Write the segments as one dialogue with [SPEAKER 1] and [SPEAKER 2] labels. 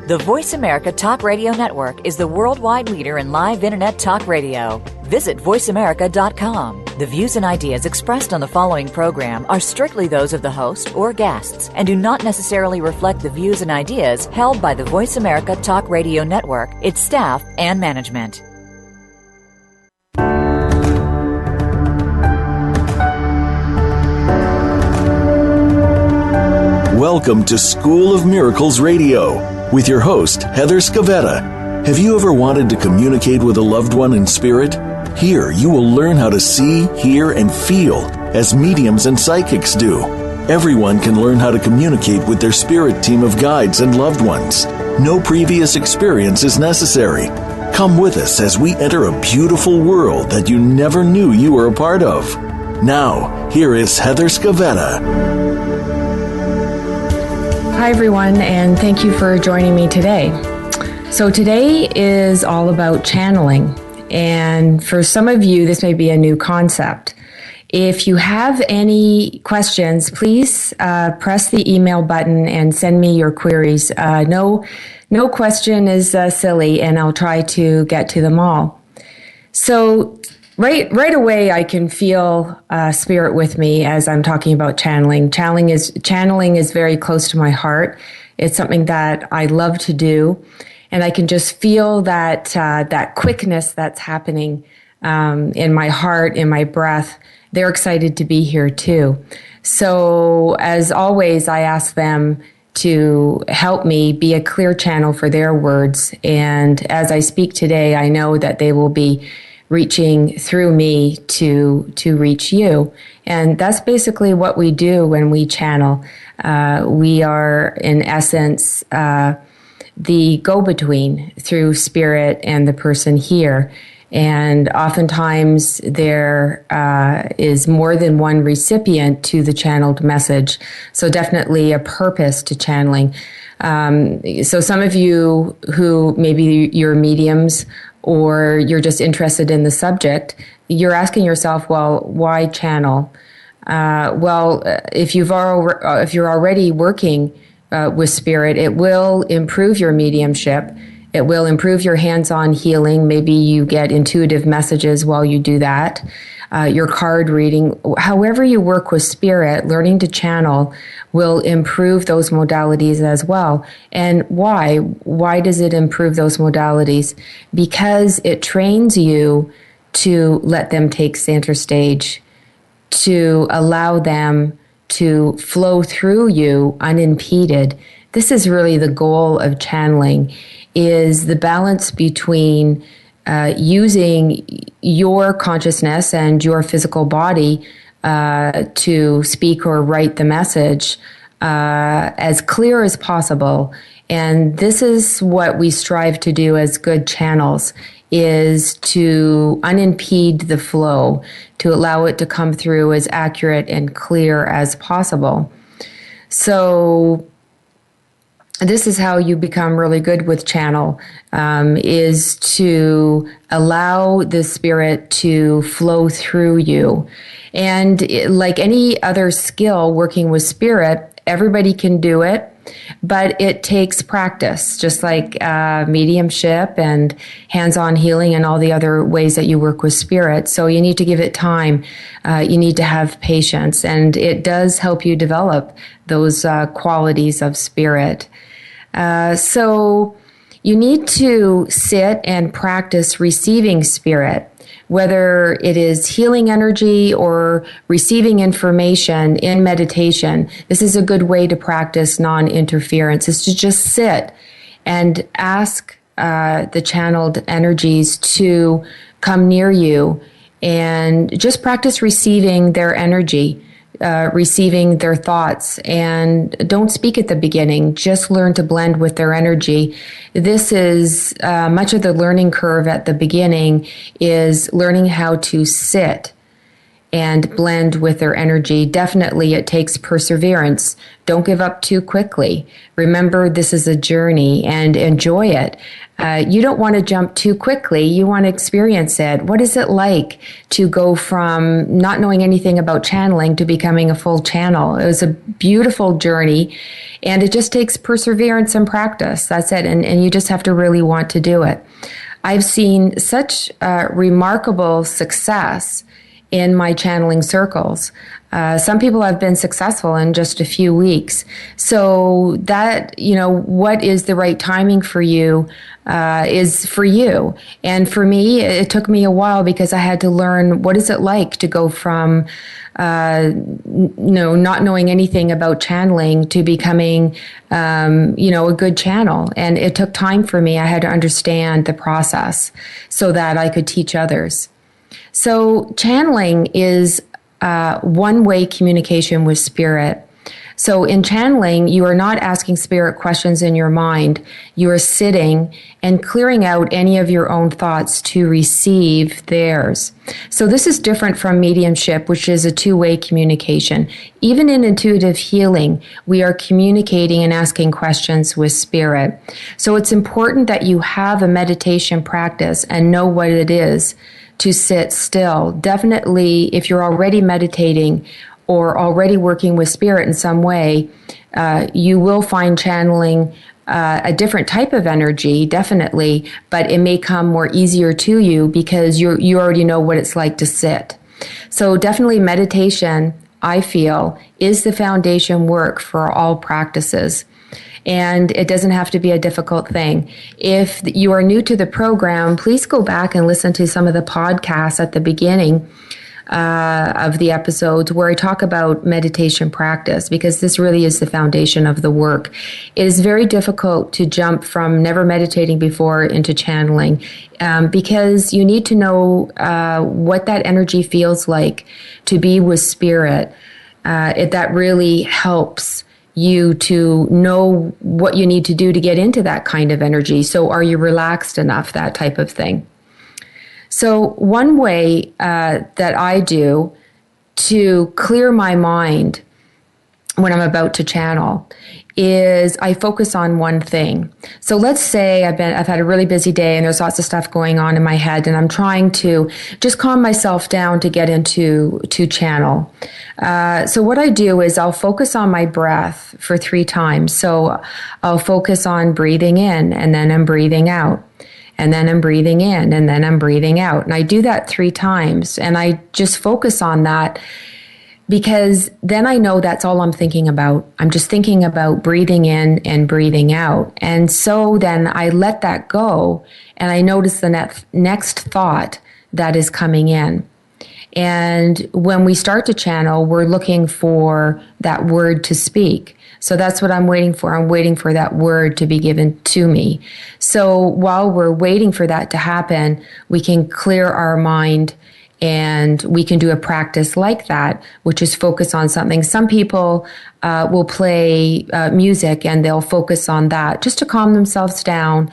[SPEAKER 1] The Voice America Talk Radio Network is the worldwide leader in live Internet talk radio. Visit voiceamerica.com. The views and ideas expressed on the following program are strictly those of the host or guests and do not necessarily reflect the views and ideas held by the Voice America Talk Radio Network, its staff, and management.
[SPEAKER 2] Welcome to School of Miracles Radio with your host, Heather Scavetta. Have you ever wanted to communicate with a loved one in spirit? Here, you will learn how to see, hear, and feel as mediums and psychics do. Everyone can learn how to communicate with their spirit team of guides and loved ones. No previous experience is necessary. Come with us as we enter a beautiful world that you never knew you were a part of. Now, here is Heather Scavetta.
[SPEAKER 3] Hi, everyone, and thank you for joining me today. So today is all about channeling, and for some of you, this may be a new concept. If you have any questions, please press the email button and send me your queries. No question is silly, and I'll try to get to them all. So right away, I can feel spirit with me as I'm talking about channeling. Channeling is very close to my heart. It's something that I love to do, and I can just feel that quickness that's happening in my heart, in my breath. They're excited to be here too. So as always, I ask them to help me be a clear channel for their words. And as I speak today, I know that they will be reaching through me to reach you. And that's basically what we do when we channel. We are, in essence, the go-between through spirit and the person here. And oftentimes there is more than one recipient to the channeled message. So definitely a purpose to channeling. So some of you who maybe you're mediums or you're just interested in the subject, you're asking yourself, well, why channel? If you're already working with spirit, it will improve your mediumship. It will improve your hands-on healing. Maybe you get intuitive messages while you do that. Your card reading, however you work with spirit, learning to channel will improve those modalities as well. And why? Why does it improve those modalities? Because it trains you to let them take center stage, to allow them to flow through you unimpeded. This is really the goal of channeling, is the balance between using your consciousness and your physical body to speak or write the message as clear as possible. And this is what we strive to do as good channels, is to unimpede the flow, to allow it to come through as accurate and clear as possible. So this is how you become really good with channel, is to allow the spirit to flow through you. And like any other skill working with spirit, everybody can do it, but it takes practice, just like mediumship and hands-on healing and all the other ways that you work with spirit. So you need to give it time. You need to have patience, and it does help you develop those qualities of spirit. So you need to sit and practice receiving spirit, whether it is healing energy or receiving information in meditation. This is a good way to practice non-interference, is to just sit and ask the channeled energies to come near you and just practice receiving their energy. Receiving their thoughts, and don't speak at the beginning. Just learn to blend with their energy. This is much of the learning curve at the beginning, is learning how to sit and blend with their energy. Definitely, it takes perseverance. Don't give up too quickly. Remember, this is a journey and enjoy it. You don't want to jump too quickly. You want to experience it. What is it like to go from not knowing anything about channeling to becoming a full channel? It was a beautiful journey, and it just takes perseverance and practice. That's it. And you just have to really want to do it. I've seen such remarkable success in my channeling circles. Some people have been successful in just a few weeks. So that, what is the right timing for you is for you. And for me, it took me a while because I had to learn what is it like to go from, not knowing anything about channeling to becoming, a good channel. And it took time for me. I had to understand the process so that I could teach others. So channeling is one-way communication with spirit. So in channeling, you are not asking spirit questions in your mind. You are sitting and clearing out any of your own thoughts to receive theirs. So this is different from mediumship, which is a two-way communication. Even in intuitive healing, we are communicating and asking questions with spirit. So it's important that you have a meditation practice and know what it is to sit still. Definitely, if you're already meditating or already working with spirit in some way, you will find channeling a different type of energy, definitely, but it may come more easier to you because you already know what it's like to sit. So definitely meditation, I feel, is the foundation work for all practices. And it doesn't have to be a difficult thing. If you are new to the program, please go back and listen to some of the podcasts at the beginning of the episodes where I talk about meditation practice, because this really is the foundation of the work. It is very difficult to jump from never meditating before into channeling because you need to know what that energy feels like to be with spirit. That really helps you to know what you need to do to get into that kind of energy. So are you relaxed enough, that type of thing. So one way that I do to clear my mind when I'm about to channel is I focus on one thing. So let's say I've had a really busy day and there's lots of stuff going on in my head and I'm trying to just calm myself down to get into channel. So what I do is I'll focus on my breath for 3 times. So I'll focus on breathing in and then I'm breathing out. And then I'm breathing in and then I'm breathing out. And I do that 3 times and I just focus on that because then I know that's all I'm thinking about. I'm just thinking about breathing in and breathing out. And so then I let that go and I notice the next thought that is coming in. And when we start to channel, we're looking for that word to speak. So that's what I'm waiting for. I'm waiting for that word to be given to me. So while we're waiting for that to happen, we can clear our mind and we can do a practice like that, which is focus on something. Some people will play music and they'll focus on that just to calm themselves down.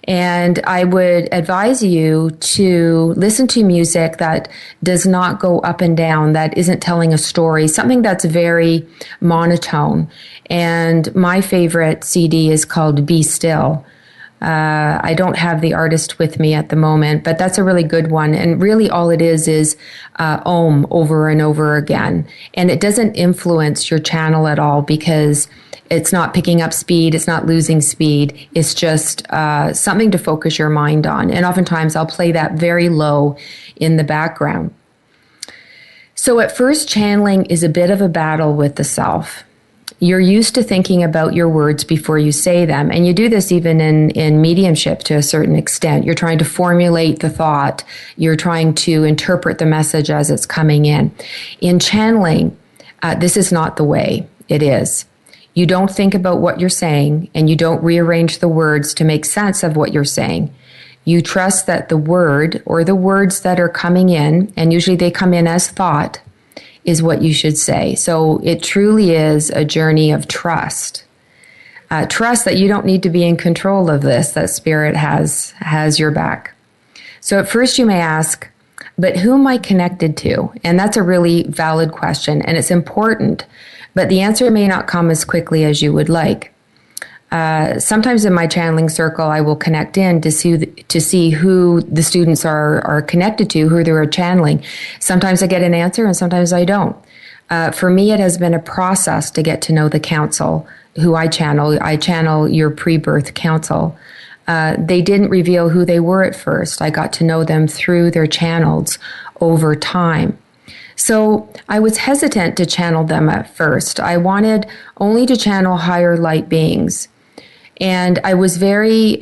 [SPEAKER 3] And I would advise you to listen to music that does not go up and down, that isn't telling a story, something that's very monotone. And my favorite CD is called Be Still. I don't have the artist with me at the moment, but that's a really good one. And really all it is Om over and over again. And it doesn't influence your channel at all because it's not picking up speed. It's not losing speed. It's just something to focus your mind on. And oftentimes I'll play that very low in the background. So at first, channeling is a bit of a battle with the self. You're used to thinking about your words before you say them. And you do this even in mediumship to a certain extent. You're trying to formulate the thought. You're trying to interpret the message as it's coming in. In channeling, this is not the way it is. You don't think about what you're saying, and you don't rearrange the words to make sense of what you're saying. You trust that the word or the words that are coming in, and usually they come in as thought, is what you should say. So it truly is a journey of trust. Trust that you don't need to be in control of this, that Spirit has your back. So at first you may ask, but who am I connected to? And that's a really valid question, and it's important, but the answer may not come as quickly as you would like. Sometimes in my channeling circle, I will connect in to see who the students are connected to, who they're channeling. Sometimes I get an answer and sometimes I don't. For me, it has been a process to get to know the council, who I channel. I channel your pre-birth council. They didn't reveal who they were at first. I got to know them through their channels over time. So I was hesitant to channel them at first. I wanted only to channel higher light beings. And I was very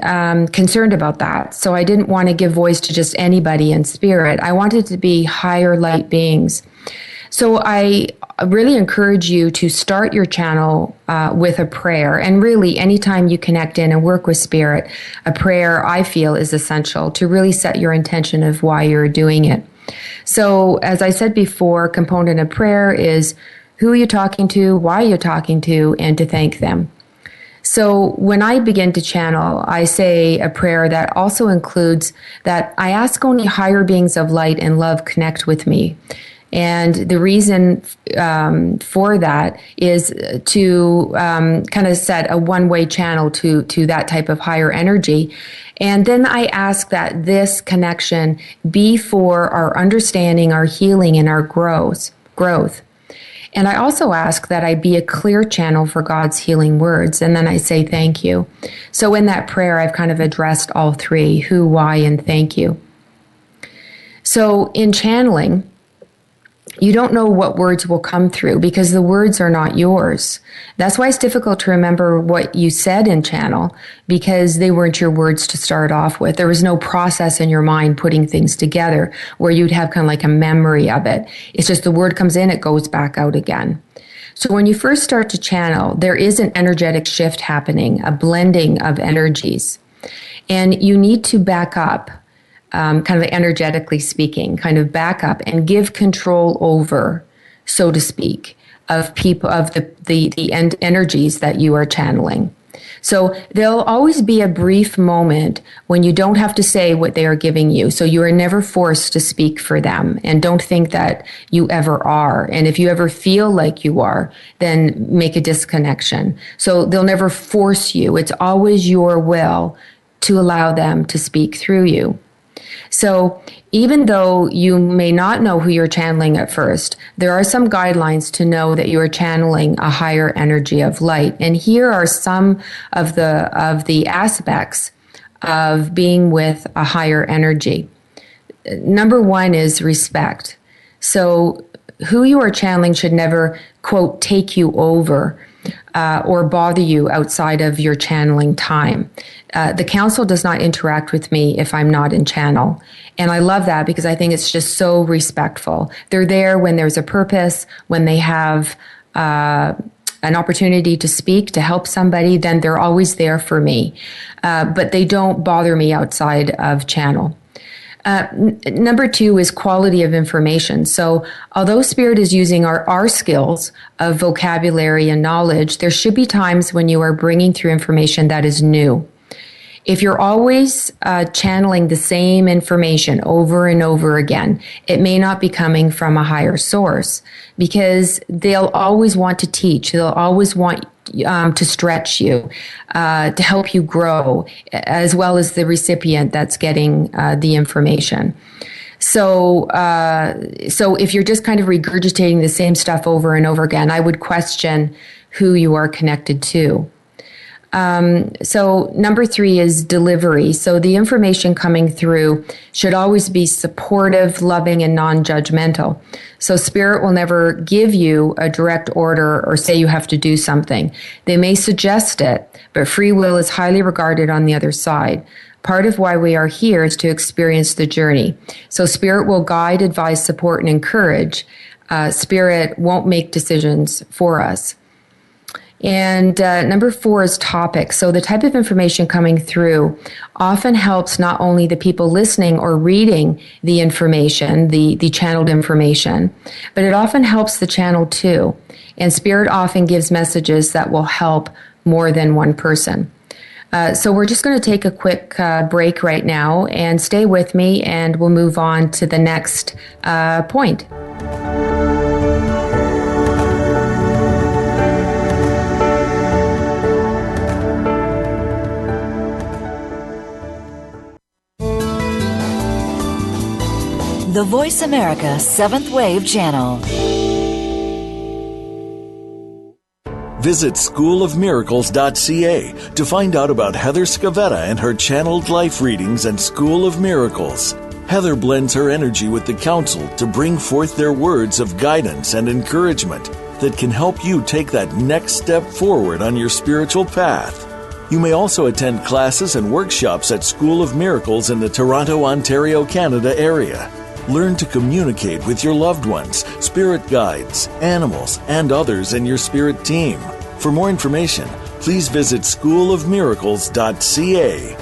[SPEAKER 3] concerned about that. So I didn't want to give voice to just anybody in spirit. I wanted to be higher light beings. So I really encourage you to start your channel with a prayer. And really, anytime you connect in and work with spirit, a prayer, I feel, is essential to really set your intention of why you're doing it. So as I said before, component of prayer is who are you talking to, why are you talking to, and to thank them. So when I begin to channel, I say a prayer that also includes that I ask only higher beings of light and love connect with me. And the reason for that is to kind of set a one-way channel to that type of higher energy. And then I ask that this connection be for our understanding, our healing, and our growth. And I also ask that I be a clear channel for God's healing words. And then I say thank you. So in that prayer, I've kind of addressed all three: who, why, and thank you. So in channeling, you don't know what words will come through because the words are not yours. That's why it's difficult to remember what you said in channel, because they weren't your words to start off with. There was no process in your mind putting things together where you'd have kind of like a memory of it. It's just the word comes in, it goes back out again. So when you first start to channel, there is an energetic shift happening, a blending of energies. And you need to back up. Kind of energetically speaking, kind of back up and give control over, so to speak, of people, of the energies that you are channeling. So there'll always be a brief moment when you don't have to say what they are giving you. So you are never forced to speak for them, and don't think that you ever are. And if you ever feel like you are, then make a disconnection. So they'll never force you. It's always your will to allow them to speak through you. So even though you may not know who you're channeling at first, there are some guidelines to know that you are channeling a higher energy of light. And here are some of the aspects of being with a higher energy. Number one is respect. So who you are channeling should never, quote, take you over or bother you outside of your channeling time. The council does not interact with me if I'm not in channel. And I love that because I think it's just so respectful. They're there when there's a purpose, when they have an opportunity to speak, to help somebody, then they're always there for me. But they don't bother me outside of channel. Number two is quality of information. So although Spirit is using our skills of vocabulary and knowledge, there should be times when you are bringing through information that is new. If you're always channeling the same information over and over again, it may not be coming from a higher source, because they'll always want to teach. They'll always want to stretch you, to help you grow, as well as the recipient that's getting the information. So if you're just kind of regurgitating the same stuff over and over again, I would question who you are connected to. So number three is delivery. So the information coming through should always be supportive, loving, and non-judgmental. So Spirit will never give you a direct order or say you have to do something. They may suggest it, but free will is highly regarded on the other side. Part of why we are here is to experience the journey. So Spirit will guide, advise, support, and encourage. Spirit won't make decisions for us. And number four is topic. So the type of information coming through often helps not only the people listening or reading the information, the channeled information, but it often helps the channel too. And Spirit often gives messages that will help more than one person. So we're just going to take a quick break right now and stay with me, and we'll move on to the next point.
[SPEAKER 1] The Voice America Seventh Wave Channel.
[SPEAKER 2] Visit schoolofmiracles.ca to find out about Heather Scavetta and her channeled life readings and School of Miracles. Heather blends her energy with the council to bring forth their words of guidance and encouragement that can help you take that next step forward on your spiritual path. You may also attend classes and workshops at School of Miracles in the Toronto, Ontario, Canada area. Learn to communicate with your loved ones, spirit guides, animals, and others in your spirit team. For more information, please visit schoolofmiracles.ca.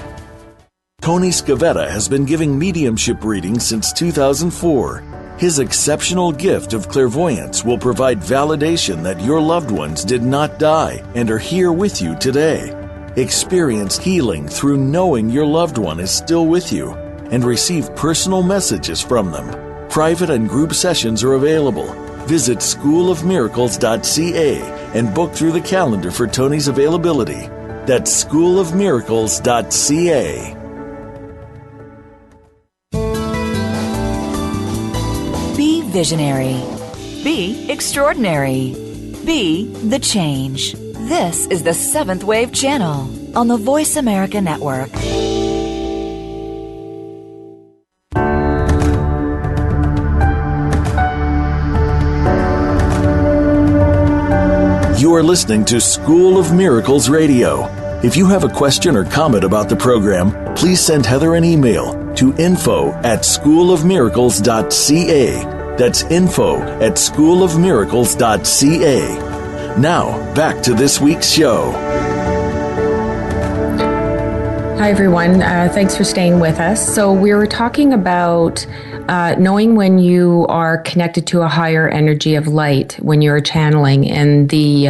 [SPEAKER 2] Tony Scavetta has been giving mediumship readings since 2004. His exceptional gift of clairvoyance will provide validation that your loved ones did not die and are here with you today. Experience healing through knowing your loved one is still with you, and receive personal messages from them. Private and group sessions are available. Visit schoolofmiracles.ca and book through the calendar for Tony's availability. That's schoolofmiracles.ca.
[SPEAKER 1] Be visionary. Be extraordinary. Be the change. This is the Seventh Wave Channel on the Voice America Network.
[SPEAKER 2] You are listening to School of Miracles Radio. If you have a question or comment about the program, please send Heather an email to info@schoolofmiracles.ca. That's info@schoolofmiracles.ca. Now, back to this week's show.
[SPEAKER 3] Hi, everyone. Thanks for staying with us. So we were talking about knowing when you are connected to a higher energy of light, when you're channeling, and the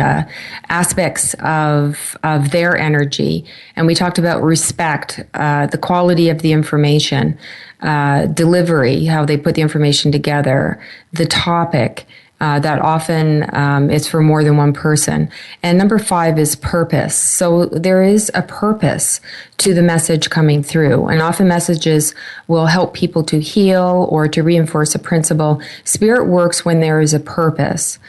[SPEAKER 3] aspects of their energy. And we talked about respect, the quality of the information, delivery, how they put the information together, the topic, that often is for more than one person. And number 5 is purpose. So there is a purpose to the message coming through. And often messages will help people to heal or to reinforce a principle. Spirit works when there is a purpose.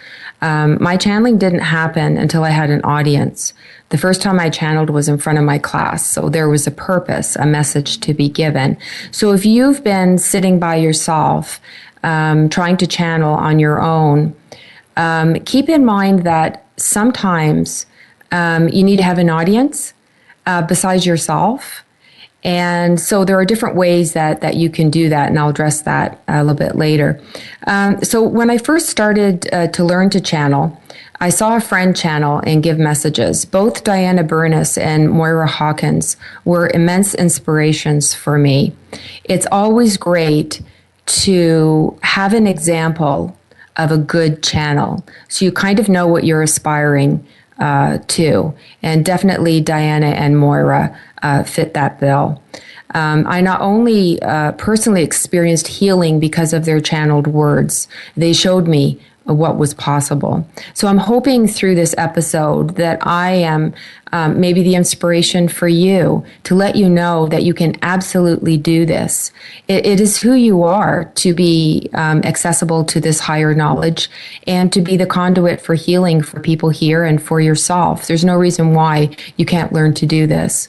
[SPEAKER 3] My channeling didn't happen until I had an audience. The first time I channeled was in front of my class. So there was a purpose, a message to be given. So if you've been sitting by yourself, trying to channel on your own, keep in mind that sometimes you need to have an audience besides yourself. And so there are different ways that you can do that, and I'll address that a little bit later. So when I first started to learn to channel, I saw a friend channel and give messages. Both Diana Burness and Moira Hawkins were immense inspirations for me. It's always great to have an example of a good channel, so you kind of know what you're aspiring to. And definitely Diana and Moira fit that bill. I not only personally experienced healing because of their channeled words, they showed me what was possible. So I'm hoping through this episode that I am maybe the inspiration for you, to let you know that you can absolutely do this. It is who you are to be accessible to this higher knowledge and to be the conduit for healing for people here and for yourself. There's no reason why you can't learn to do this.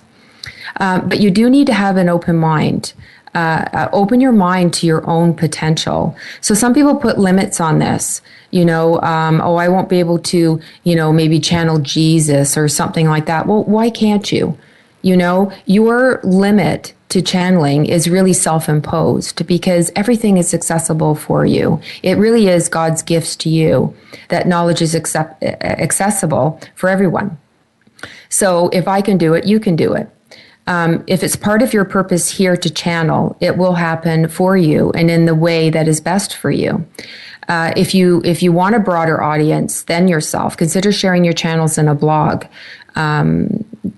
[SPEAKER 3] But you do need to have an open mind. Open your mind to your own potential. So some people put limits on this, I won't be able to, maybe channel Jesus or something like that. Well, why can't you? Your limit to channeling is really self-imposed because everything is accessible for you. It really is God's gifts to you. That knowledge is accessible for everyone. So if I can do it, you can do it. If it's part of your purpose here to channel, it will happen for you and in the way that is best for you. If you want a broader audience than yourself, consider sharing your channels in a blog.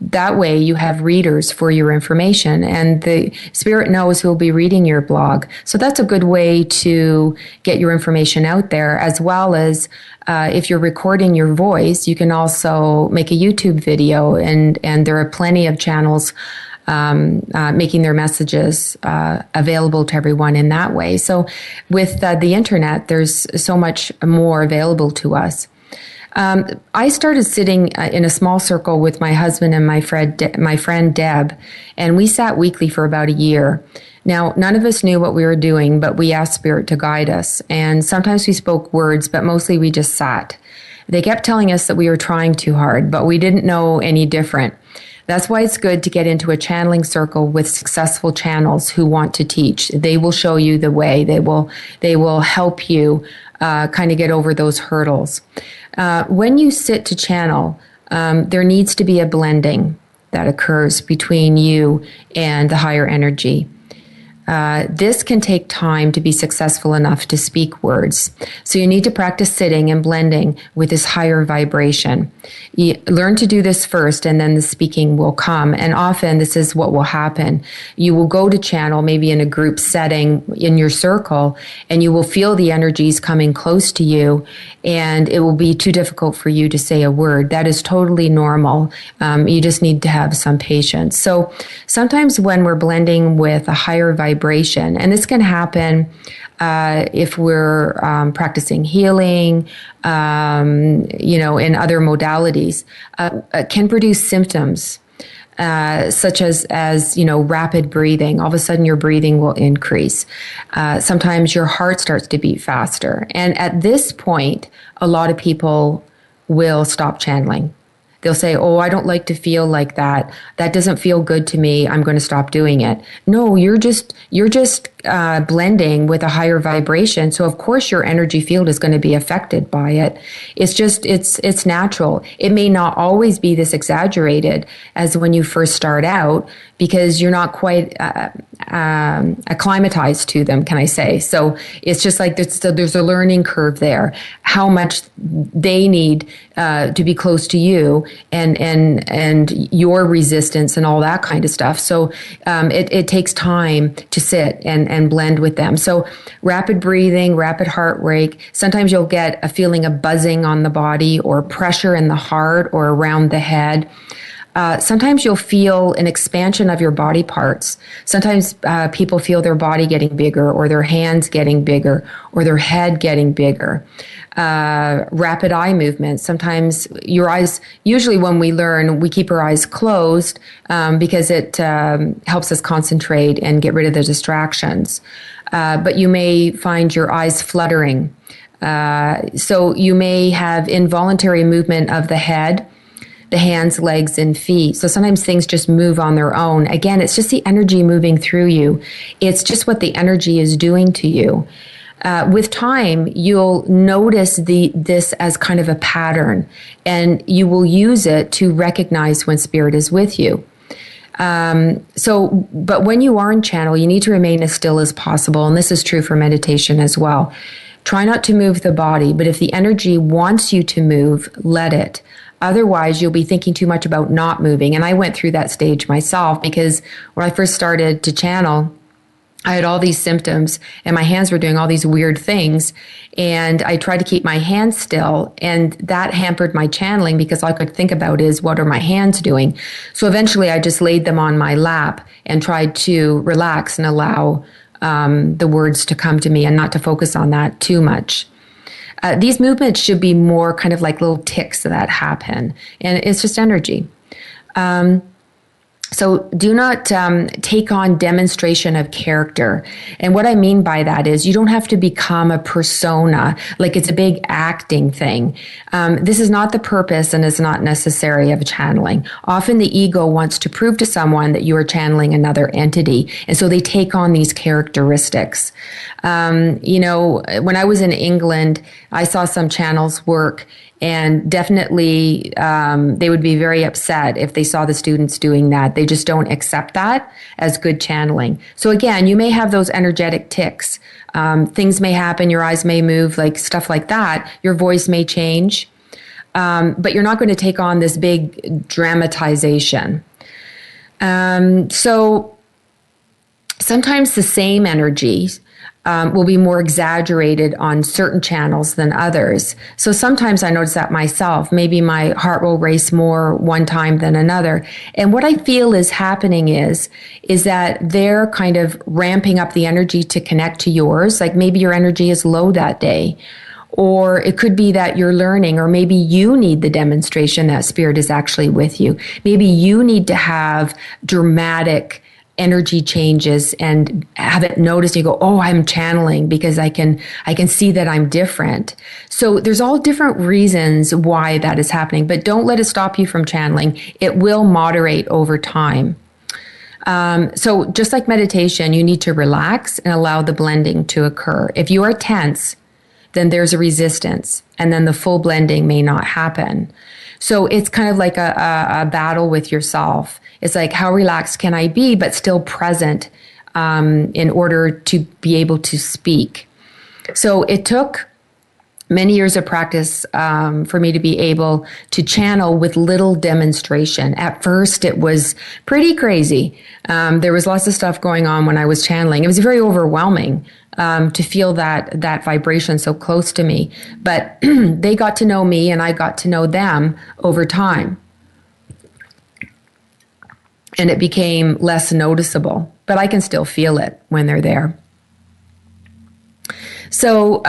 [SPEAKER 3] that way you have readers for your information, and the spirit knows who will be reading your blog. So that's a good way to get your information out there, as well as if you're recording your voice, you can also make a YouTube video, and there are plenty of channels making their messages available to everyone in that way. So with the internet, there's so much more available to us. I started sitting in a small circle with my husband and my friend Deb, and we sat weekly for about a year. Now, none of us knew what we were doing, but we asked Spirit to guide us. And sometimes we spoke words, but mostly we just sat. They kept telling us that we were trying too hard, but we didn't know any different. That's why it's good to get into a channeling circle with successful channels who want to teach. They will show you the way. They will help you kind of get over those hurdles. When you sit to channel, there needs to be a blending that occurs between you and the higher energy. This can take time to be successful enough to speak words. So you need to practice sitting and blending with this higher vibration. You learn to do this first, and then the speaking will come. And often this is what will happen. You will go to channel, maybe in a group setting in your circle, and you will feel the energies coming close to you, and it will be too difficult for you to say a word. That is totally normal. You just need to have some patience. So sometimes when we're blending with a higher vibration, and this can happen if we're practicing healing, in other modalities, can produce symptoms such as rapid breathing. All of a sudden, your breathing will increase. Sometimes your heart starts to beat faster, and at this point, a lot of people will stop channeling. They'll say, "Oh, I don't like to feel like that. That doesn't feel good to me. I'm going to stop doing it." No, you're just blending with a higher vibration. So of course your energy field is going to be affected by it. It's natural. It may not always be this exaggerated as when you first start out, because you're not quite acclimatized to them, can I say. So it's just like there's a learning curve there, how much they need to be close to you, and your resistance and all that kind of stuff. So it takes time to sit and blend with them. So rapid breathing, rapid heart rate. Sometimes you'll get a feeling of buzzing on the body, or pressure in the heart or around the head. Sometimes you'll feel an expansion of your body parts. Sometimes people feel their body getting bigger, or their hands getting bigger, or their head getting bigger. Rapid eye movement. Sometimes your eyes, usually when we learn, we keep our eyes closed because it helps us concentrate and get rid of the distractions. But you may find your eyes fluttering. So you may have involuntary movement of the head, the hands, legs, and feet. So sometimes things just move on their own. Again, it's just the energy moving through you. It's just what the energy is doing to you. With time, you'll notice this as kind of a pattern, and you will use it to recognize when spirit is with you. But when you are in channel, you need to remain as still as possible, and this is true for meditation as well. Try not to move the body, but if the energy wants you to move, let it. Otherwise, you'll be thinking too much about not moving. And I went through that stage myself, because when I first started to channel, I had all these symptoms and my hands were doing all these weird things. And I tried to keep my hands still, and that hampered my channeling, because all I could think about is, what are my hands doing? So eventually I just laid them on my lap and tried to relax and allow the words to come to me, and not to focus on that too much. These movements should be more kind of like little ticks that happen, and it's just energy. So do not take on demonstration of character. And what I mean by that is, you don't have to become a persona, like it's a big acting thing. This is not the purpose, and is not necessary of channeling. Often the ego wants to prove to someone that you are channeling another entity, and so they take on these characteristics. When I was in England, I saw some channels work, and definitely they would be very upset if they saw the students doing that. They just don't accept that as good channeling. So again, you may have those energetic tics. Things may happen, your eyes may move, like stuff like that. Your voice may change. but you're not going to take on this big dramatization. So sometimes the same energy will be more exaggerated on certain channels than others. So sometimes I notice that myself. Maybe my heart will race more one time than another. And what I feel is happening is that they're kind of ramping up the energy to connect to yours. Like maybe your energy is low that day. Or it could be that you're learning, or maybe you need the demonstration that Spirit is actually with you. Maybe you need to have dramatic energy changes and have it noticed. You go, oh, I'm channeling because I can see that I'm different. So there's all different reasons why that is happening, but don't let it stop you from channeling. It will moderate over time. So just like meditation, you need to relax and allow the blending to occur. If you are tense, then there's a resistance, and then the full blending may not happen. So it's kind of like a battle with yourself. It's like, how relaxed can I be, but still present in order to be able to speak? So it took many years of practice for me to be able to channel with little demonstration. At first, it was pretty crazy. There was lots of stuff going on when I was channeling. It was very overwhelming to feel that vibration so close to me. But they got to know me, and I got to know them over time. And it became less noticeable, but I can still feel it when they're there. So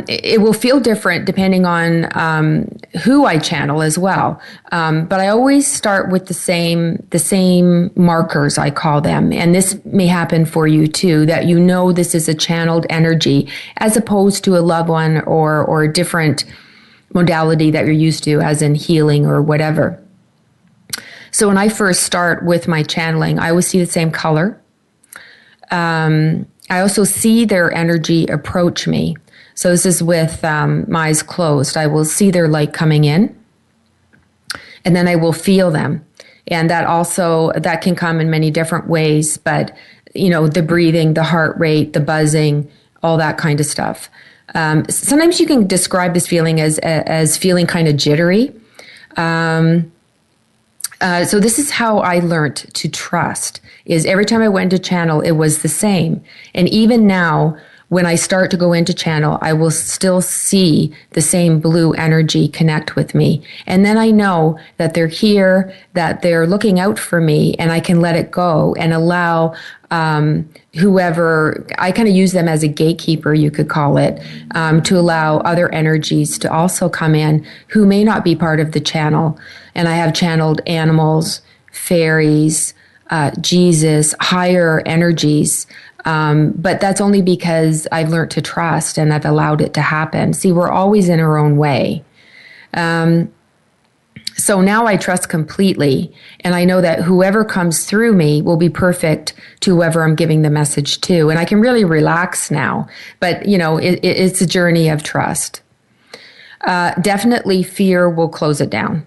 [SPEAKER 3] it will feel different depending on who I channel as well. But I always start with the same markers, I call them. And this may happen for you too, that you know this is a channeled energy as opposed to a loved one or a different modality that you're used to, as in healing or whatever. So when I first start with my channeling, I always see the same color. I also see their energy approach me. So this is with my eyes closed. I will see their light coming in, and then I will feel them. And that can come in many different ways, but the breathing, the heart rate, the buzzing, all that kind of stuff. Sometimes you can describe this feeling as feeling kind of jittery. So this is how I learned to trust, is every time I went to channel, it was the same. And even now, when I start to go into channel, I will still see the same blue energy connect with me. And then I know that they're here, that they're looking out for me, and I can let it go and allow whoever, I kind of use them as a gatekeeper, you could call it, to allow other energies to also come in who may not be part of the channel. And I have channeled animals, fairies, Jesus, higher energies. But that's only because I've learned to trust and I've allowed it to happen. See, we're always in our own way. So now I trust completely, and I know that whoever comes through me will be perfect to whoever I'm giving the message to. And I can really relax now. But, it's a journey of trust. Definitely fear will close it down,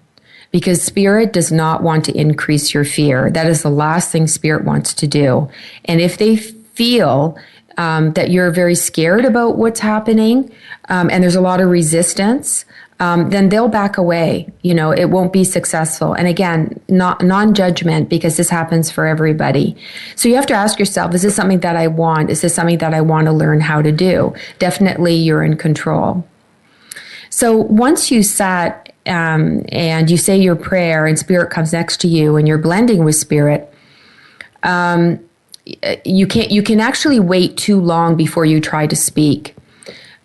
[SPEAKER 3] because Spirit does not want to increase your fear. That is the last thing Spirit wants to do. And if they feel that you're very scared about what's happening, and there's a lot of resistance, then they'll back away. It won't be successful. And again, non-judgment, because this happens for everybody. So you have to ask yourself, is this something that I want? Is this something that I want to learn how to do? Definitely you're in control. So once you sat and you say your prayer and Spirit comes next to you and you're blending with Spirit, you can actually wait too long before you try to speak.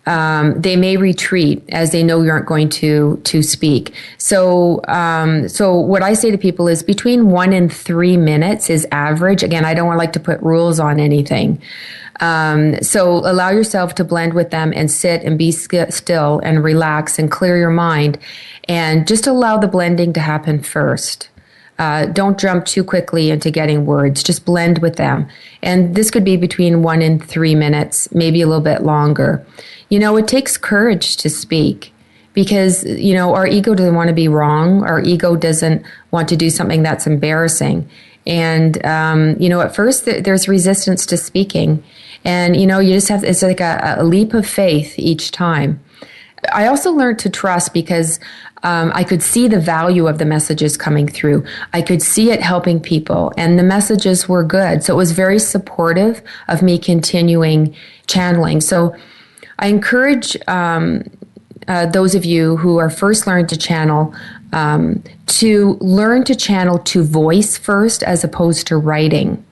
[SPEAKER 3] They may retreat as they know you aren't going to speak. So what I say to people is between 1 and 3 minutes is average. Again, I don't like to put rules on anything. So allow yourself to blend with them and sit and be still and relax and clear your mind, and just allow the blending to happen first. Don't jump too quickly into getting words. Just blend with them. And this could be between 1 and 3 minutes, maybe a little bit longer. It takes courage to speak, because, our ego doesn't want to be wrong. Our ego doesn't want to do something that's embarrassing. And, at first there's resistance to speaking. And, you just have, it's like a leap of faith each time. I also learned to trust because I could see the value of the messages coming through. I could see it helping people, and the messages were good. So it was very supportive of me continuing channeling. So I encourage those of you who are first learning to channel to learn to channel to voice first as opposed to writing.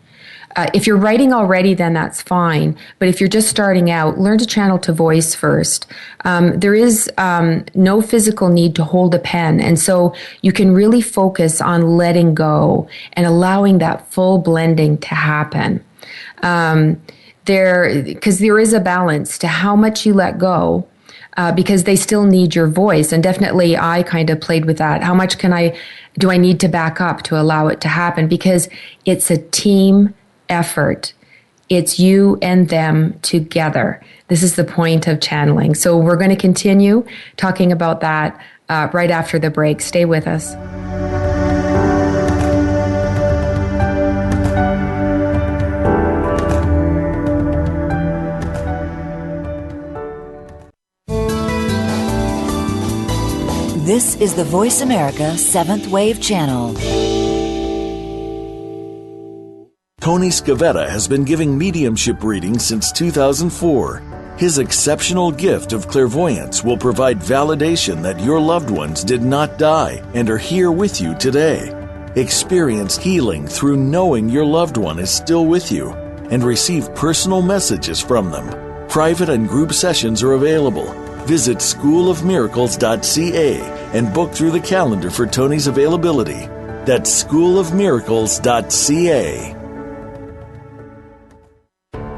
[SPEAKER 3] If you're writing already, then that's fine. But if you're just starting out, learn to channel to voice first. There is no physical need to hold a pen. And so you can really focus on letting go and allowing that full blending to happen. Because there is a balance to how much you let go, because they still need your voice. And definitely I kind of played with that. How much do I need to back up to allow it to happen? Because it's a team effort. It's you and them together. This is the point of channeling. So we're going to continue talking about that right after the break. Stay with us.
[SPEAKER 1] This is the Voice America 7th Wave Channel.
[SPEAKER 2] Tony Scavetta has been giving mediumship readings since 2004. His exceptional gift of clairvoyance will provide validation that your loved ones did not die and are here with you today. Experience healing through knowing your loved one is still with you and receive personal messages from them. Private and group sessions are available. Visit schoolofmiracles.ca and book through the calendar for Tony's availability. That's schoolofmiracles.ca.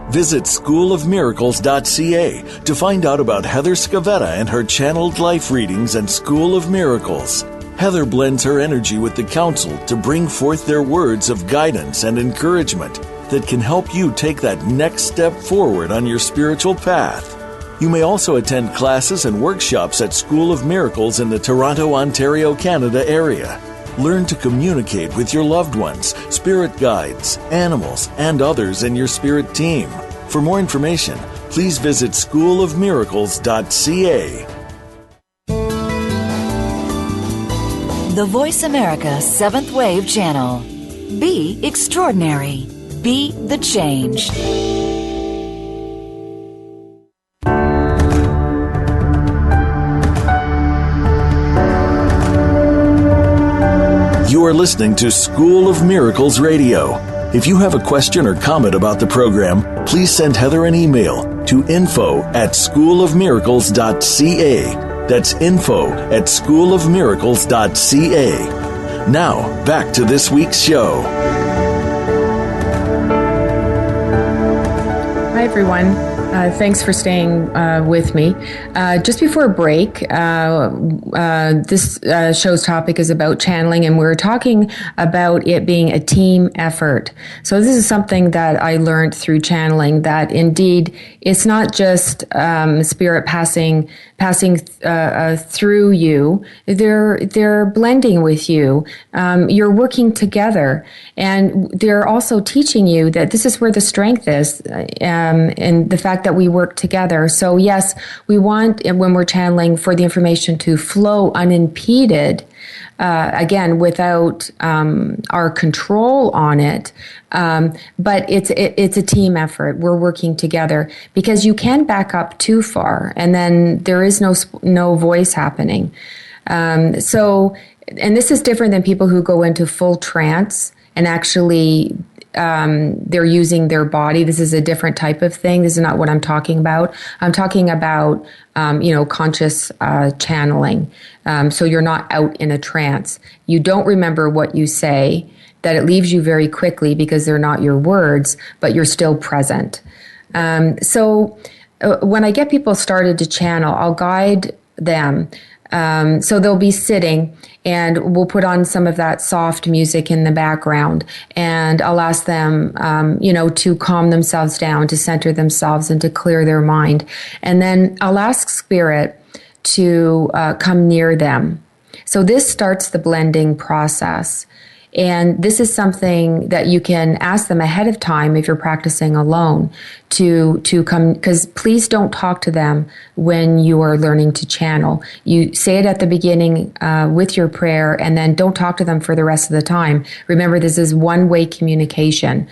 [SPEAKER 2] Visit schoolofmiracles.ca to find out about Heather Scavetta and her channeled life readings and School of Miracles. Heather blends her energy with the council to bring forth their words of guidance and encouragement that can help you take that next step forward on your spiritual path. You may also attend classes and workshops at School of Miracles in the Toronto, Ontario, Canada area. Learn to communicate with your loved ones, spirit guides, animals, and others in your spirit team. For more information, please visit schoolofmiracles.ca.
[SPEAKER 1] The Voice America 7th Wave Channel. Be extraordinary. Be the change.
[SPEAKER 2] You are listening to School of Miracles Radio. If you have a question or comment about the program, please send Heather an email to info@schoolofmiracles.ca. That's info@schoolofmiracles.ca. Now, back to this week's show.
[SPEAKER 3] Hi, everyone. Thanks for staying with me. Just before break, this show's topic is about channeling, and we're talking about it being a team effort. So this is something that I learned through channeling, that indeed it's not just spirit passing through you. They're blending with you. You're working together, and they're also teaching you that this is where the strength is, and the fact that we work together. So yes, we want, when we're channeling, for the information to flow unimpeded, again, without our control on it. But it's a team effort. We're working together, because you can back up too far, and then there is no voice happening. And this is different than people who go into full trance and actually they're using their body. This is a different type of thing. This is not what I'm talking about. I'm talking about, conscious channeling. So you're not out in a trance. You don't remember what you say, that it leaves you very quickly because they're not your words, but you're still present. So when I get people started to channel, I'll guide them. So they'll be sitting, and we'll put on some of that soft music in the background, and I'll ask them, to calm themselves down, to center themselves, and to clear their mind. And then I'll ask Spirit to come near them. So this starts the blending process. And this is something that you can ask them ahead of time if you're practicing alone to come, because please don't talk to them when you are learning to channel. You say it at the beginning with your prayer, and then don't talk to them for the rest of the time. Remember, this is one-way communication.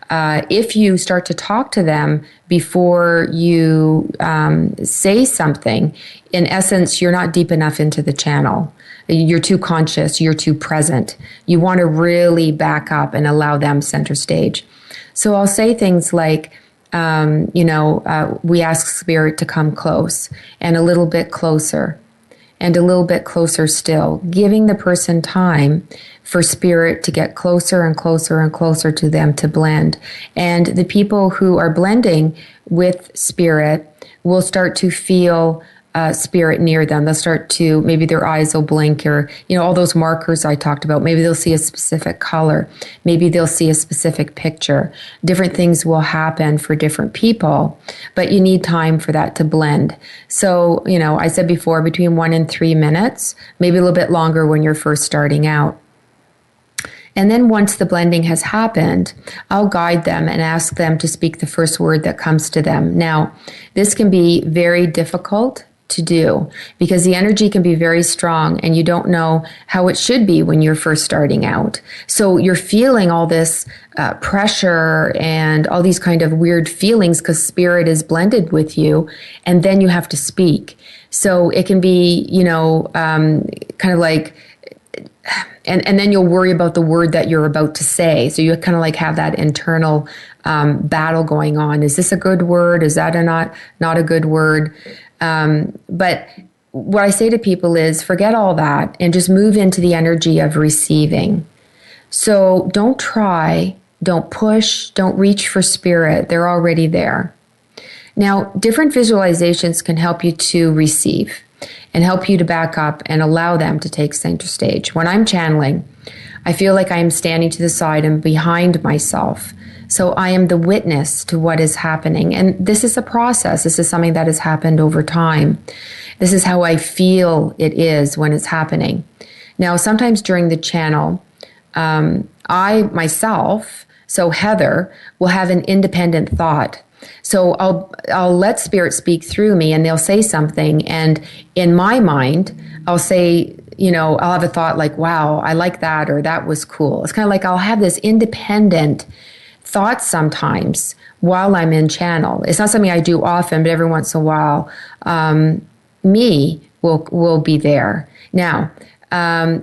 [SPEAKER 3] If you start to talk to them before you say something, in essence, you're not deep enough into the channel. You're too conscious, you're too present. You want to really back up and allow them center stage. So I'll say things like, we ask Spirit to come close and a little bit closer and a little bit closer still, giving the person time for Spirit to get closer and closer and closer to them to blend. And the people who are blending with Spirit will start to feel Spirit near them. They'll start to, maybe their eyes will blink, or, all those markers I talked about. Maybe they'll see a specific color. Maybe they'll see a specific picture. Different things will happen for different people, but you need time for that to blend. So, I said before, between 1 and 3 minutes, maybe a little bit longer when you're first starting out. And then once the blending has happened, I'll guide them and ask them to speak the first word that comes to them. Now, this can be very difficult to do because the energy can be very strong and you don't know how it should be when you're first starting out. So you're feeling all this pressure and all these kind of weird feelings because Spirit is blended with you, and then you have to speak. So it can be, kind of like, and then you'll worry about the word that you're about to say. So you kind of like have that internal battle going on. Is this a good word? Is that not a good word? But what I say to people is forget all that and just move into the energy of receiving. So don't try, don't push, don't reach for Spirit. They're already there. Now, different visualizations can help you to receive and help you to back up and allow them to take center stage. When I'm channeling, I feel like I am standing to the side and behind myself. So I am the witness to what is happening. And this is a process. This is something that has happened over time. This is how I feel it is when it's happening. Now, sometimes during the channel, I myself, so Heather, will have an independent thought. So I'll let Spirit speak through me, and they'll say something. And in my mind, I'll say, I'll have a thought like, wow, I like that, or that was cool. It's kind of like I'll have this independent thoughts sometimes while I'm in channel. It's not something I do often, but every once in a while, me will be there. Now,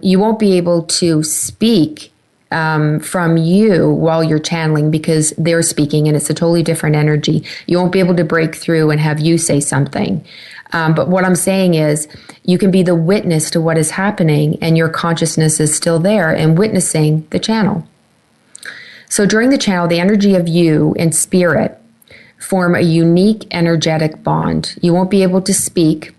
[SPEAKER 3] you won't be able to speak from you while you're channeling because they're speaking and it's a totally different energy. You won't be able to break through and have you say something. But what I'm saying is you can be the witness to what is happening and your consciousness is still there and witnessing the channel. So during the channel, the energy of you and Spirit form a unique energetic bond. You won't be able to speak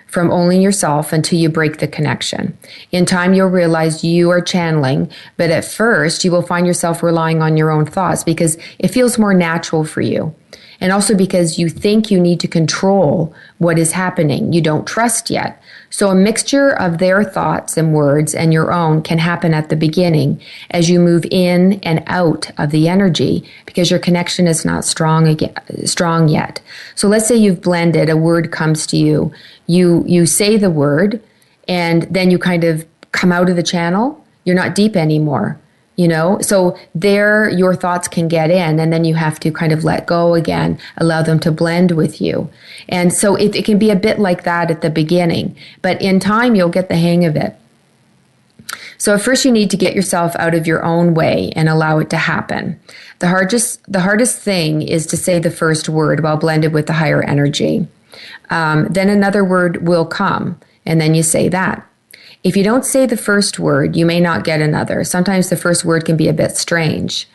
[SPEAKER 3] from only yourself until you break the connection. In time, you'll realize you are channeling, but at first, you will find yourself relying on your own thoughts because it feels more natural for you. And also because you think you need to control what is happening. You don't trust yet. So a mixture of their thoughts and words and your own can happen at the beginning as you move in and out of the energy because your connection is not strong yet. So let's say you've blended, a word comes to you. You say the word and then you kind of come out of the channel. You're not deep anymore. So there your thoughts can get in and then you have to kind of let go again, allow them to blend with you. And so it can be a bit like that at the beginning, but in time you'll get the hang of it. So at first you need to get yourself out of your own way and allow it to happen. The hardest thing is to say the first word while blended with the higher energy. Then another word will come and then you say that. If you don't say the first word, you may not get another. Sometimes the first word can be a bit strange.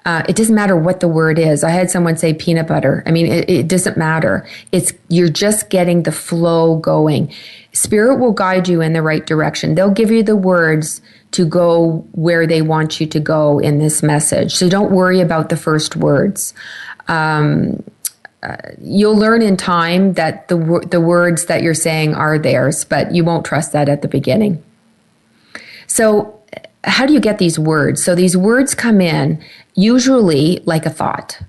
[SPEAKER 3] It doesn't matter what the word is. I had someone say peanut butter. I mean, it doesn't matter. You're just getting the flow going. Spirit will guide you in the right direction. They'll give you the words to go where they want you to go in this message. So don't worry about the first words. You'll learn in time that the words that you're saying are theirs, but you won't trust that at the beginning. So how do you get these words? So these words come in usually like a thought.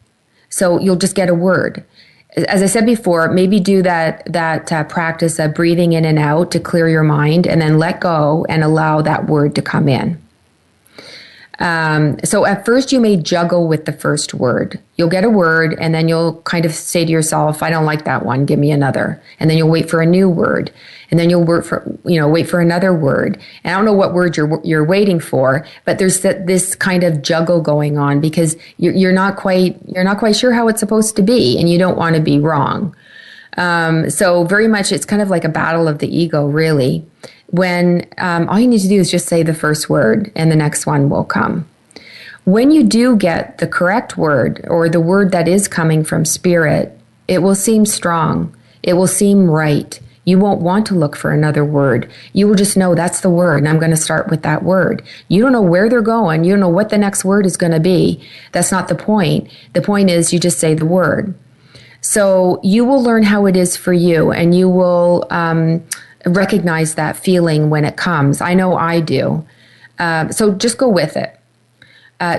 [SPEAKER 3] So you'll just get a word. As I said before, maybe do that practice of breathing in and out to clear your mind, and then let go and allow that word to come in. So at first you may juggle with the first word. You'll get a word and then you'll kind of say to yourself, I don't like that one, give me another. And then you'll wait for a new word. And then you'll wait for another word. And I don't know what word you're waiting for, but there's this kind of juggle going on because you're not quite sure how it's supposed to be, and you don't want to be wrong. So very much it's kind of like a battle of the ego, really, when all you need to do is just say the first word and the next one will come. When you do get the correct word, or the word that is coming from Spirit, it will seem strong. It will seem right. You won't want to look for another word. You will just know that's the word, and I'm going to start with that word. You don't know where they're going. You don't know what the next word is going to be. That's not the point. The point is you just say the word. So you will learn how it is for you, and you will recognize that feeling when it comes. I know I do. So just go with it.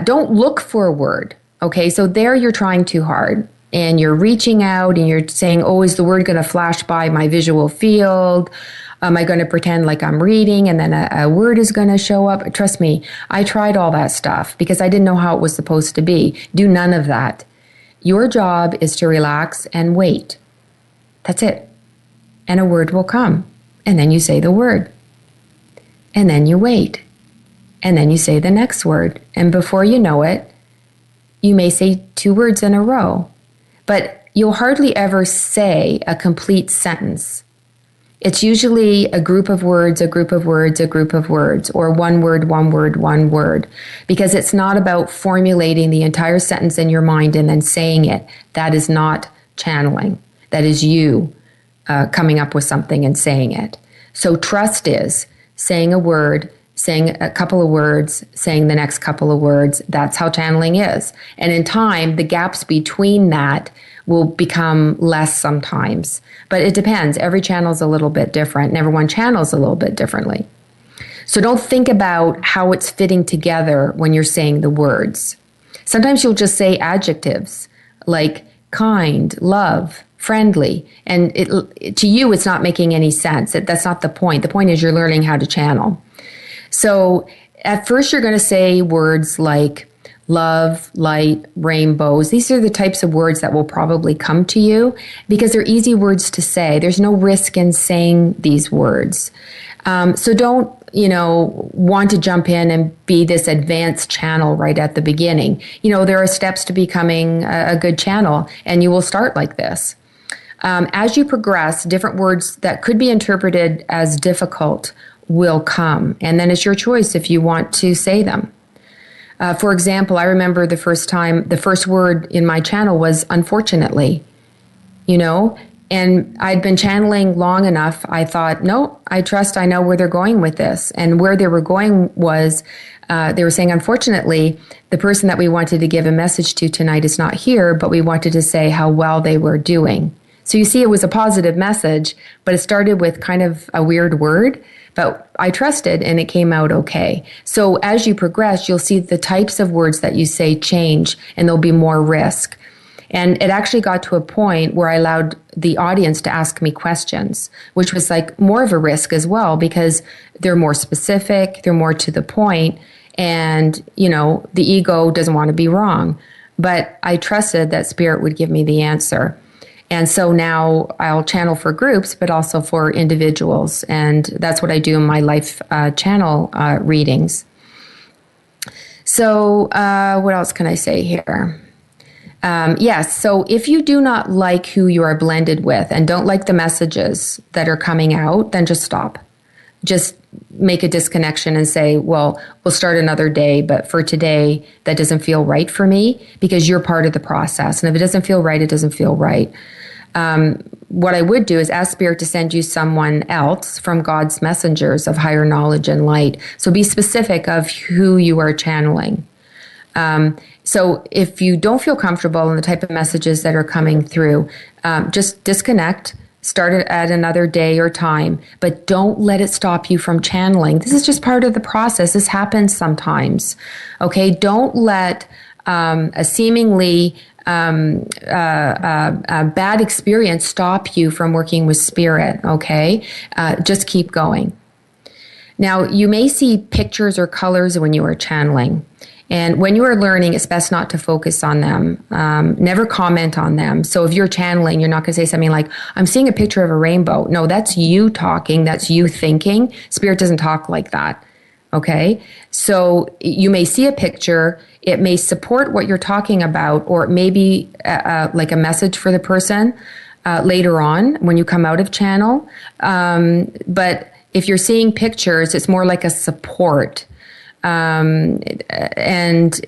[SPEAKER 3] Don't look for a word. Okay, so there you're trying too hard. And you're reaching out and you're saying, oh, is the word going to flash by my visual field? Am I going to pretend like I'm reading and then a word is going to show up? Trust me, I tried all that stuff because I didn't know how it was supposed to be. Do none of that. Your job is to relax and wait. That's it. And a word will come. And then you say the word. And then you wait. And then you say the next word. And before you know it, you may say 2 words in a row. But you'll hardly ever say a complete sentence. It's usually a group of words, a group of words, a group of words, or one word, one word, one word, because it's not about formulating the entire sentence in your mind and then saying it. That is not channeling. That is you coming up with something and saying it. So trust is saying a word, saying a couple of words, saying the next couple of words. That's how channeling is. And in time, the gaps between that will become less sometimes. But it depends. Every channel is a little bit different, and everyone channels a little bit differently. So don't think about how it's fitting together when you're saying the words. Sometimes you'll just say adjectives like kind, love, friendly, and to you, it's not making any sense. That's not the point. The point is you're learning how to channel. So at first you're going to say words like love, light, rainbows. These are the types of words that will probably come to you because they're easy words to say. There's no risk in saying these words. So don't, want to jump in and be this advanced channel right at the beginning. There are steps to becoming a good channel, and you will start like this. As you progress, different words that could be interpreted as difficult will come. And then it's your choice if you want to say them. For example, I remember the first word in my channel was unfortunately, and I'd been channeling long enough. I thought, no, I know where they're going with this. And where they were going was, they were saying, unfortunately, the person that we wanted to give a message to tonight is not here, but we wanted to say how well they were doing. So you see, it was a positive message, but it started with kind of a weird word. But I trusted and it came out okay. So as you progress, you'll see the types of words that you say change and there'll be more risk. And it actually got to a point where I allowed the audience to ask me questions, which was like more of a risk as well because they're more specific, they're more to the point, and, the ego doesn't want to be wrong. But I trusted that Spirit would give me the answer. And so now I'll channel for groups, but also for individuals. And that's what I do in my life channel readings. So what else can I say here? Yes, so if you do not like who you are blended with and don't like the messages that are coming out, then just stop. Just make a disconnection and say, well, we'll start another day, but for today, that doesn't feel right for me because you're part of the process. And if it doesn't feel right, it doesn't feel right. What I would do is ask Spirit to send you someone else from God's messengers of higher knowledge and light. So be specific of who you are channeling. So if you don't feel comfortable in the type of messages that are coming through, just disconnect, Start it at another day or time, but don't let it stop you from channeling. This is just part of the process. This happens sometimes. Okay, don't let a seemingly a bad experience stop you from working with spirit. Okay, just keep going. Now, you may see pictures or colors when you are channeling. And when you are learning, it's best not to focus on them. Never comment on them. So if you're channeling, you're not going to say something like, I'm seeing a picture of a rainbow. No, that's you talking. That's you thinking. Spirit doesn't talk like that. Okay? So you may see a picture. It may support what you're talking about, or it may be like a message for the person later on when you come out of channel. But if you're seeing pictures, it's more like a support. And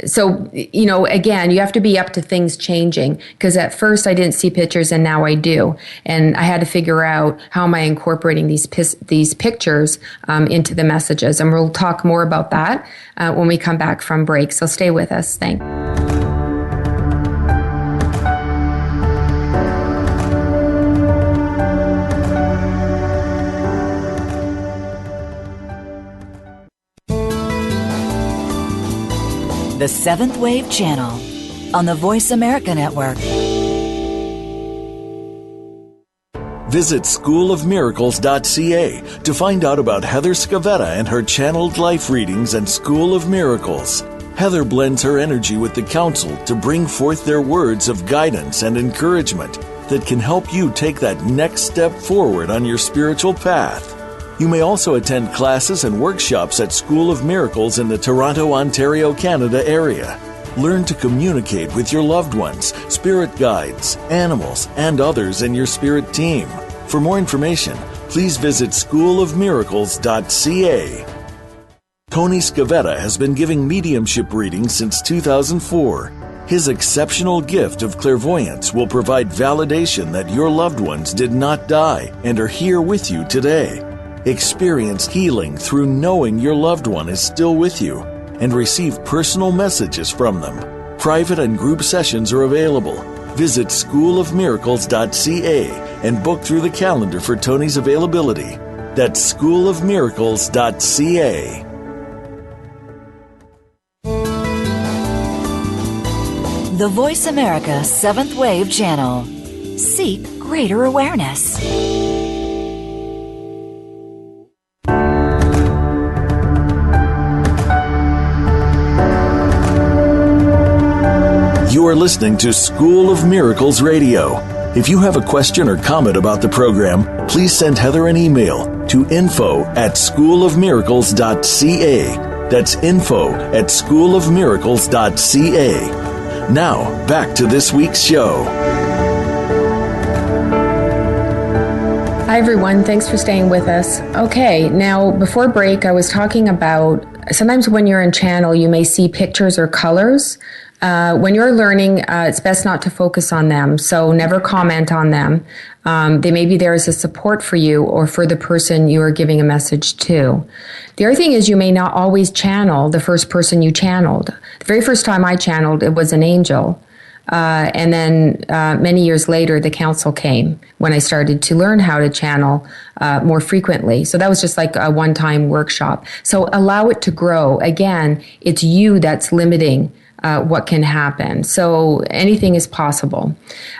[SPEAKER 3] so, you know, again, you have to be up to things changing, because at first I didn't see pictures and now I do. And I had to figure out how am I incorporating these pictures into the messages. And we'll talk more about that when we come back from break. So stay with us. Thanks.
[SPEAKER 1] The Seventh Wave Channel on the Voice America Network.
[SPEAKER 2] Visit schoolofmiracles.ca to find out about Heather Scavetta and her channeled life readings and School of Miracles. Heather blends her energy with the council to bring forth their words of guidance and encouragement that can help you take that next step forward on your spiritual path. You may also attend classes and workshops at School of Miracles in the Toronto, Ontario, Canada area. Learn to communicate with your loved ones, spirit guides, animals, and others in your spirit team. For more information, please visit schoolofmiracles.ca. Tony Scavetta has been giving mediumship readings since 2004. His exceptional gift of clairvoyance will provide validation that your loved ones did not die and are here with you today. Experience healing through knowing your loved one is still with you and receive personal messages from them. Private and group sessions are available. Visit schoolofmiracles.ca and book through the calendar for Tony's availability. That's schoolofmiracles.ca.
[SPEAKER 1] The Voice America Seventh Wave Channel. Seek greater awareness.
[SPEAKER 2] You are listening to School of Miracles Radio. If you have a question or comment about the program, please send Heather an email to info@schoolofmiracles.ca. That's info@schoolofmiracles.ca. Now, back to this week's show.
[SPEAKER 3] Hi, everyone. Thanks for staying with us. Okay, now, before break, I was talking about sometimes when you're in channel, you may see pictures or colors. When you're learning, it's best not to focus on them, so never comment on them. They may be there as a support for you or for the person you are giving a message to. The other thing is you may not always channel the first person you channeled. The very first time I channeled, it was an angel. And then many years later, the council came when I started to learn how to channel more frequently. So that was just like a one-time workshop. So allow it to grow. Again, it's you that's limiting what can happen. So anything is possible.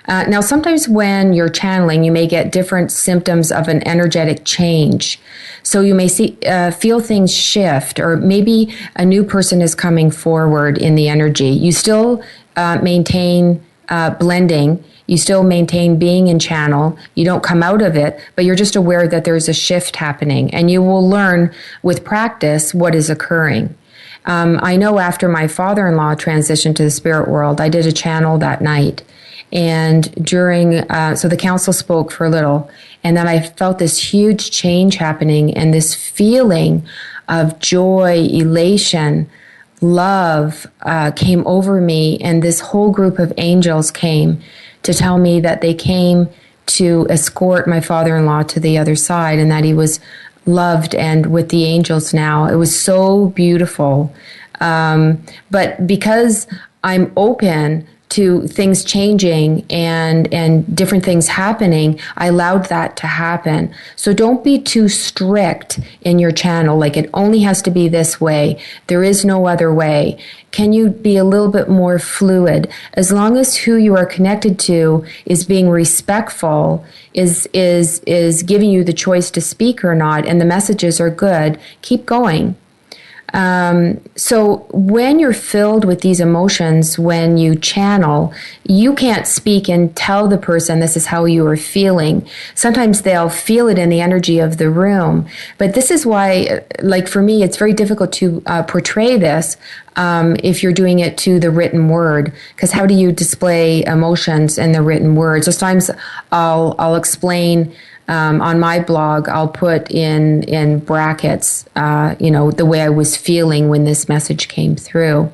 [SPEAKER 3] Now, sometimes when you're channeling, you may get different symptoms of an energetic change. So you may feel things shift, or maybe a new person is coming forward in the energy. You still maintain blending. You still maintain being in channel. You don't come out of it, but you're just aware that there's a shift happening, and you will learn with practice what is occurring. I know after my father-in-law transitioned to the spirit world, I did a channel that night. And so the council spoke for a little, and then I felt this huge change happening, and this feeling of joy, elation, love came over me, and this whole group of angels came to tell me that they came to escort my father-in-law to the other side, and that he was loved and with the angels now. It was so beautiful. But because I'm open to things changing and different things happening, I allowed that to happen. So don't be too strict in your channel, like it only has to be this way. There is no other way. Can you be a little bit more fluid? As long as who you are connected to is being respectful, is giving you the choice to speak or not, and the messages are good, keep going. So when you're filled with these emotions, when you channel, you can't speak and tell the person this is how you are feeling. Sometimes they'll feel it in the energy of the room. But this is why, like for me, it's very difficult to portray this if you're doing it to the written word. Because how do you display emotions in the written word? So sometimes I'll explain. On my blog, I'll put in brackets, the way I was feeling when this message came through.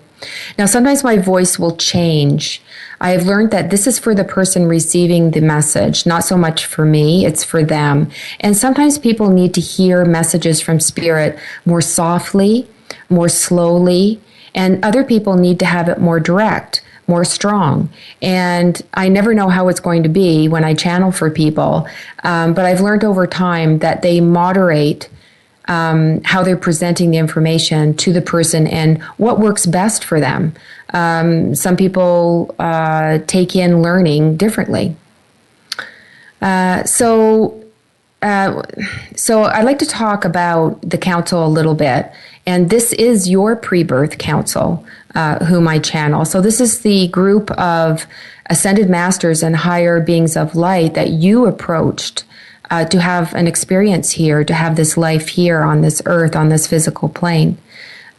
[SPEAKER 3] Now, sometimes my voice will change. I have learned that this is for the person receiving the message, not so much for me, it's for them. And sometimes people need to hear messages from Spirit more softly, more slowly, and other people need to have it more direct, more strong. And I never know how it's going to be when I channel for people. But I've learned over time that they moderate how they're presenting the information to the person and what works best for them. Some people take in learning differently. So I'd like to talk about the council a little bit. And this is your pre-birth council, whom I channel. So this is the group of ascended masters and higher beings of light that you approached to have an experience here, to have this life here on this earth, on this physical plane.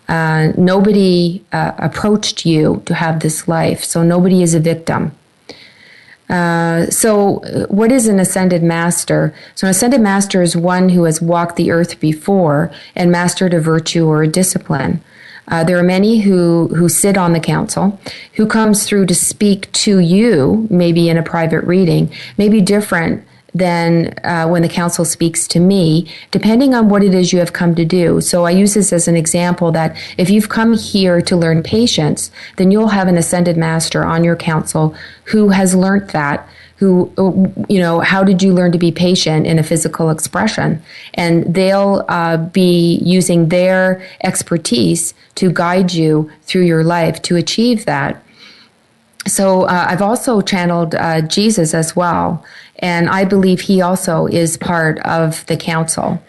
[SPEAKER 3] Nobody approached you to have this life, so nobody is a victim. So what is an ascended master? So an ascended master is one who has walked the earth before and mastered a virtue or a discipline. There are many who sit on the council, who comes through to speak to you, maybe in a private reading, maybe different than when the council speaks to me, depending on what it is you have come to do. So I use this as an example that if you've come here to learn patience, then you'll have an ascended master on your council who has learned that, who, how did you learn to be patient in a physical expression? And they'll be using their expertise to guide you through your life to achieve that. So I've also channeled Jesus as well, and I believe he also is part of the council.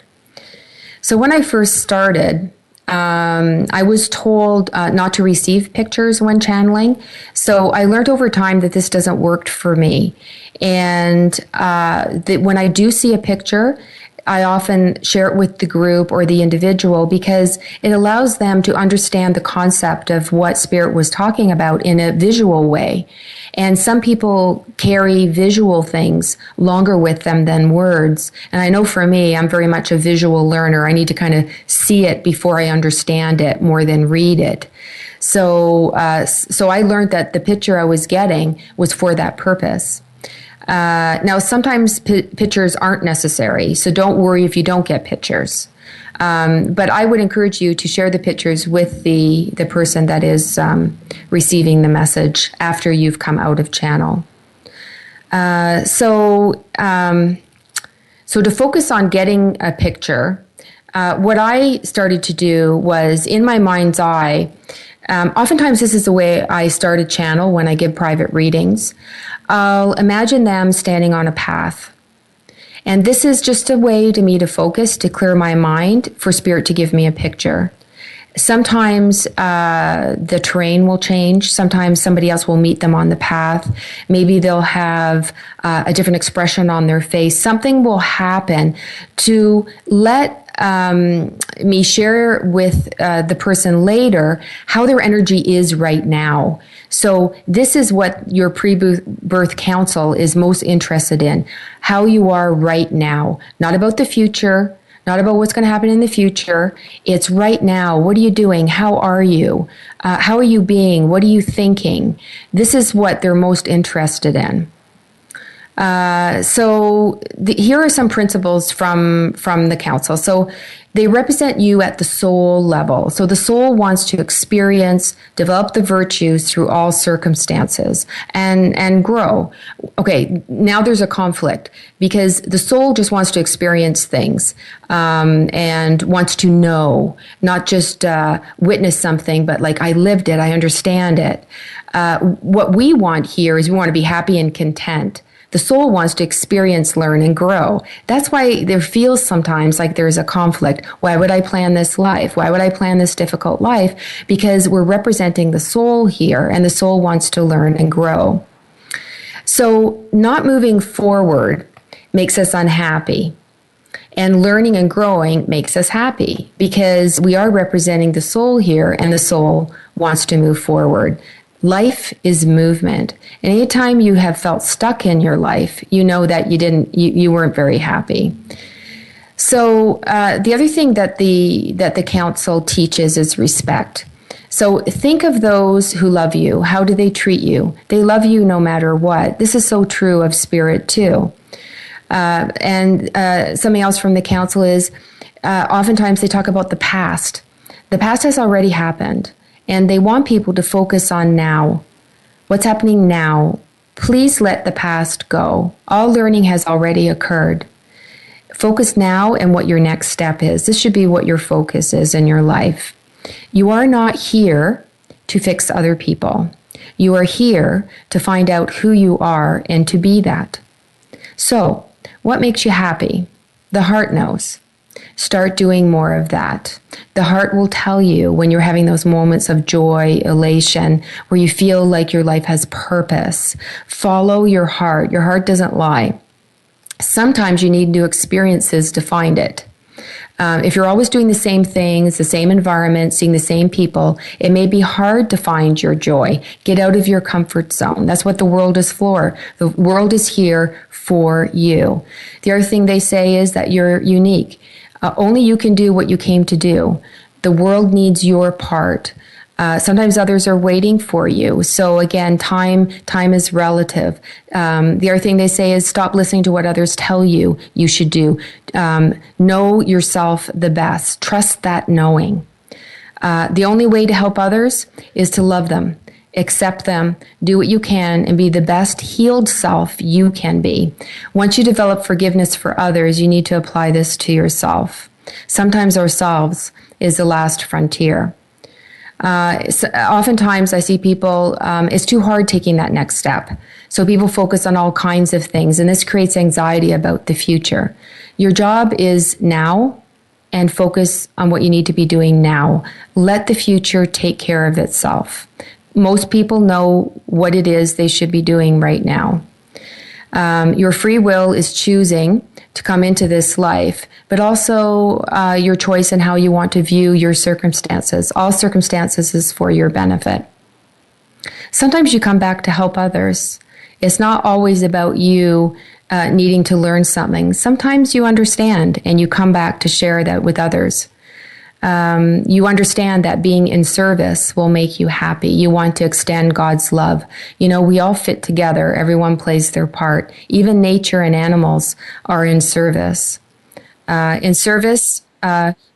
[SPEAKER 3] So when I first started, I was told not to receive pictures when channeling. So I learned over time that this doesn't work for me. And that when I do see a picture, I often share it with the group or the individual because it allows them to understand the concept of what Spirit was talking about in a visual way. And some people carry visual things longer with them than words. And I know for me, I'm very much a visual learner. I need to kind of see it before I understand it more than read it. So I learned that the picture I was getting was for that purpose. Now, sometimes pictures aren't necessary, so don't worry if you don't get pictures. But I would encourage you to share the pictures with the person that is receiving the message after you've come out of channel. So to focus on getting a picture, what I started to do was in my mind's eye. Oftentimes, this is the way I start a channel when I give private readings. I'll imagine them standing on a path. And this is just a way to me to focus, to clear my mind, for Spirit to give me a picture. Sometimes the terrain will change. Sometimes somebody else will meet them on the path. Maybe they'll have a different expression on their face. Something will happen to let me share with the person later how their energy is right now. So this is what your pre-birth council is most interested in, how you are right now, not about the future, not about what's going to happen in the future. It's right now. What are you doing? How are you? How are you being? What are you thinking? This is what they're most interested in. Here are some principles from the council. So They represent you at the soul level. So the soul wants to experience, develop the virtues through all circumstances and grow. Okay, now there's a conflict because the soul just wants to experience things and wants to know, not just witness something, but like I lived it, I understand it. What we want here is we want to be happy and content. The soul wants to experience, learn, and grow. That's why there feels sometimes like there's a conflict. Why would I plan this life? Why would I plan this difficult life? Because we're representing the soul here, and the soul wants to learn and grow. So not moving forward makes us unhappy. And learning and growing makes us happy because we are representing the soul here, and the soul wants to move forward. Life is movement. And anytime you have felt stuck in your life, you know that you weren't very happy. So the other thing that the council teaches is respect. So think of those who love you. How do they treat you? They love you no matter what. This is so true of spirit too. And something else from the council is oftentimes they talk about the past. The past has already happened. And they want people to focus on now. What's happening now? Please let the past go. All learning has already occurred. Focus now and what your next step is. This should be what your focus is in your life. You are not here to fix other people. You are here to find out who you are and to be that. So, what makes you happy? The heart knows. Start doing more of that. The heart will tell you when you're having those moments of joy, elation, where you feel like your life has purpose. Follow your heart. Your heart doesn't lie. Sometimes you need new experiences to find it. If you're always doing the same things, the same environment, seeing the same people, it may be hard to find your joy. Get out of your comfort zone. That's what the world is for. The world is here for you. The other thing they say is that you're unique. Only you can do what you came to do. The world needs your part. Sometimes others are waiting for you. So again, time is relative. The other thing they say is stop listening to what others tell you should do. Know yourself the best. Trust that knowing. The only way to help others is to love them, accept them, do what you can, and be the best healed self you can be. Once you develop forgiveness for others, you need to apply this to yourself. Sometimes ourselves is the last frontier. Oftentimes I see people, it's too hard taking that next step. So people focus on all kinds of things, and this creates anxiety about the future. Your job is now, and focus on what you need to be doing now. Let the future take care of itself. Most people know what it is they should be doing right now. Your free will is choosing to come into this life, but also your choice in how you want to view your circumstances. All circumstances is for your benefit. Sometimes you come back to help others. It's not always about you needing to learn something. Sometimes you understand and you come back to share that with others. You understand that being in service will make you happy. You want to extend God's love. You know, we all fit together. Everyone plays their part. Even nature and animals are in service. In service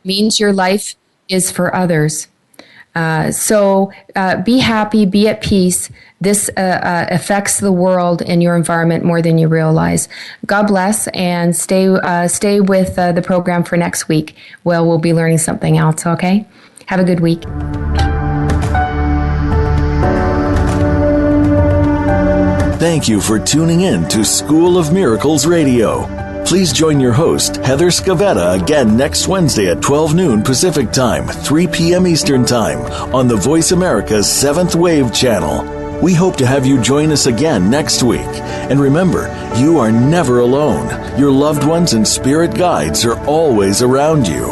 [SPEAKER 3] means your life is for others. So be happy, be at peace. This affects the world and your environment more than you realize. God bless, and stay with the program for next week. Well, we'll be learning something else, okay? Have a good week.
[SPEAKER 2] Thank you for tuning in to School of Miracles Radio. Please join your host, Heather Scavetta, again next Wednesday at 12 noon Pacific Time, 3 p.m. Eastern Time on the Voice America's 7th Wave channel. We hope to have you join us again next week. And remember, you are never alone. Your loved ones and spirit guides are always around you.